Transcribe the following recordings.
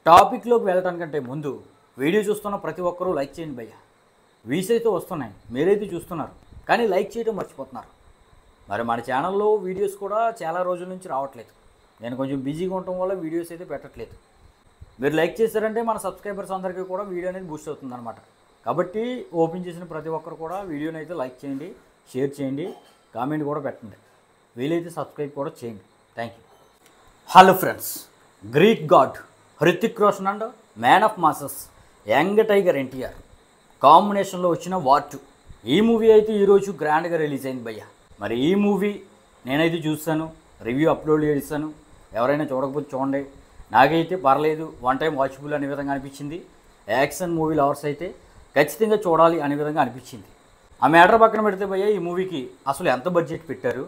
టాపిక్లోకి వెళ్ళడానికంటే ముందు వీడియో చూస్తున్న ప్రతి ఒక్కరూ లైక్ చేయండి భయ్య. వ్యూస్ అయితే వస్తున్నాయి, మీరైతే చూస్తున్నారు, కానీ లైక్ చేయడం మర్చిపోతున్నారు. మరి మన ఛానల్లో వీడియోస్ కూడా చాలా రోజుల నుంచి రావట్లేదు. నేను కొంచెం బిజీగా ఉండటం వల్ల వీడియోస్ అయితే పెట్టట్లేదు. మీరు లైక్ చేశారంటే మన సబ్స్క్రైబర్స్ అందరికీ కూడా వీడియో అనేది బూస్ట్ అవుతుంది అనమాట. కాబట్టి ఓపెన్ చేసిన ప్రతి ఒక్కరు కూడా వీడియోని అయితే లైక్ చేయండి, షేర్ చేయండి, కామెంట్ కూడా పెట్టండి, వీలైతే సబ్స్క్రైబ్ కూడా చేయండి. Thank you. Hello friends, Greek God Hrithik Roshan and man of masses young tiger NTR కాంబినేషన్లో వచ్చిన వార్ 2 ఈ మూవీ అయితే ఈరోజు గ్రాండ్గా రిలీజ్ అయింది భయ్య. మరి ఈ మూవీ నేనైతే చూస్తాను, రివ్యూ అప్లోడ్ చేస్తాను. ఎవరైనా చూడకపోతే చూడండి. నాకైతే పర్లేదు, వన్ టైం వాచబుల్ అనే విధంగా అనిపించింది. యాక్షన్ మూవీ లవర్స్ అయితే ఖచ్చితంగా చూడాలి అనే విధంగా అనిపించింది. ఆ మ్యాటర్ పక్కన పెడితే భయ్య, ఈ మూవీకి అసలు ఎంత బడ్జెట్ పెట్టారు,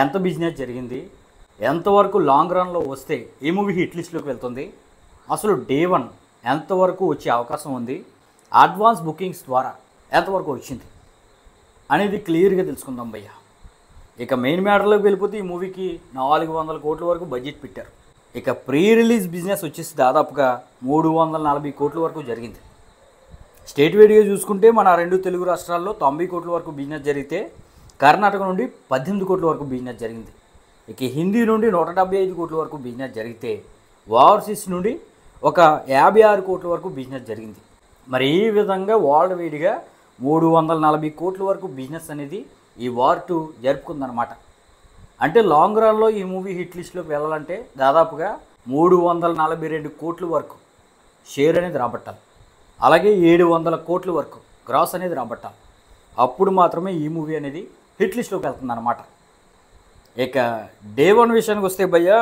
ఎంత బిజినెస్ జరిగింది, ఎంతవరకు లాంగ్ రన్లో వస్తే ఈ మూవీ హిట్ లిస్ట్లోకి వెళ్తుంది, అసలు డే 1 ఎంతవరకు వచ్చే అవకాశం ఉంది, అడ్వాన్స్ బుకింగ్స్ ద్వారా ఎంతవరకు వచ్చింది అనేది క్లియర్గా తెలుసుకుందాం భయ్య. ఇక మెయిన్ మ్యాటర్లోకి వెళ్ళిపోతే ఈ మూవీకి 400 కోట్ల వరకు బడ్జెట్ పెట్టారు. ఇక ప్రీ రిలీజ్ బిజినెస్ వచ్చేసి దాదాపుగా 340 కోట్ల వరకు జరిగింది. స్టేట్ వైడ్గా చూసుకుంటే మన 2 తెలుగు రాష్ట్రాల్లో 90 కోట్ల వరకు బిజినెస్ జరిగితే కర్ణాటక నుండి 18 కోట్ల వరకు బిజినెస్ జరిగింది. ఇక హిందీ నుండి 175 కోట్ల వరకు బిజినెస్ జరిగితే ఓవర్సీస్ నుండి ఒక 56 కోట్ల వరకు బిజినెస్ జరిగింది. మరి ఈ విధంగా వరల్డ్ వైడ్గా 340 కోట్ల వరకు బిజినెస్ అనేది ఈ వార్ 2 జరుపుకుందనమాట. అంటే లాంగ్ రన్లో ఈ మూవీ హిట్ లిస్ట్లోకి వెళ్ళాలంటే దాదాపుగా 342 కోట్ల వరకు షేర్ అనేది రాబట్టాలి. అలాగే 700 కోట్ల వరకు గ్రాస్ అనేది రాబట్టాలి. అప్పుడు మాత్రమే ఈ మూవీ అనేది హిట్ లిస్ట్లోకి వెళ్తుందన్నమాట. ఇక డే 1 విషయానికి వస్తే భయ్య,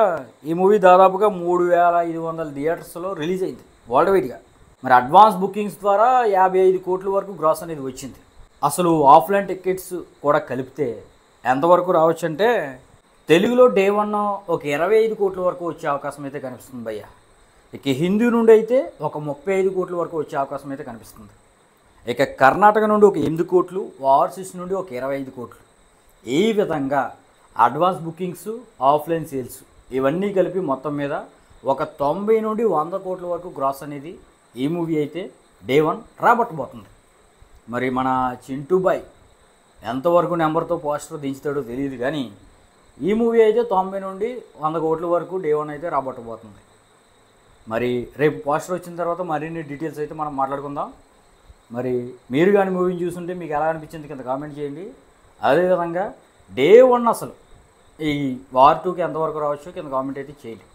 ఈ మూవీ దాదాపుగా 3500 థియేటర్స్లో రిలీజ్ అయింది వరల్డ్ వైడ్గా. మరి అడ్వాన్స్ బుకింగ్స్ ద్వారా 55 కోట్ల వరకు గ్రాస్ అనేది వచ్చింది. అసలు ఆఫ్లైన్ టికెట్స్ కూడా కలిపితే ఎంతవరకు రావచ్చు అంటే తెలుగులో డే 1 ఒక 25 కోట్ల వరకు వచ్చే అవకాశం అయితే కనిపిస్తుంది భయ్య. ఇక హిందీ నుండి అయితే ఒక 35 కోట్ల వరకు వచ్చే అవకాశం అయితే కనిపిస్తుంది. ఇక కర్ణాటక నుండి ఒక 8 కోట్లు, ఓవర్సీస్ నుండి ఒక 25 కోట్లు. ఈ విధంగా అడ్వాన్స్ బుకింగ్స్, ఆఫ్లైన్ సేల్స్ ఇవన్నీ కలిపి మొత్తం మీద ఒక 90 నుండి 100 కోట్ల వరకు గ్రాస్ అనేది ఈ మూవీ అయితే డే 1 రాబట్టబోతుంది. మరి మన చింటూ బాయ్ ఎంతవరకు నెంబర్తో పోస్టర్ దించుతాడో తెలియదు, కానీ ఈ మూవీ అయితే 90 నుండి 100 కోట్ల వరకు డే 1 అయితే రాబట్టబోతుంది. మరి రేపు పోస్టర్ వచ్చిన తర్వాత మరిన్ని డీటెయిల్స్ అయితే మనం మాట్లాడుకుందాం. మరి మీరు కానీ మూవీని చూస్తుంటే మీకు ఎలా అనిపించింది కింద కామెంట్ చేయండి. అదేవిధంగా డే 1 అసలు ఈ వార్ 2కి ఎంతవరకు రావచ్చో కింద కామెంట్ అయితే చేయండి.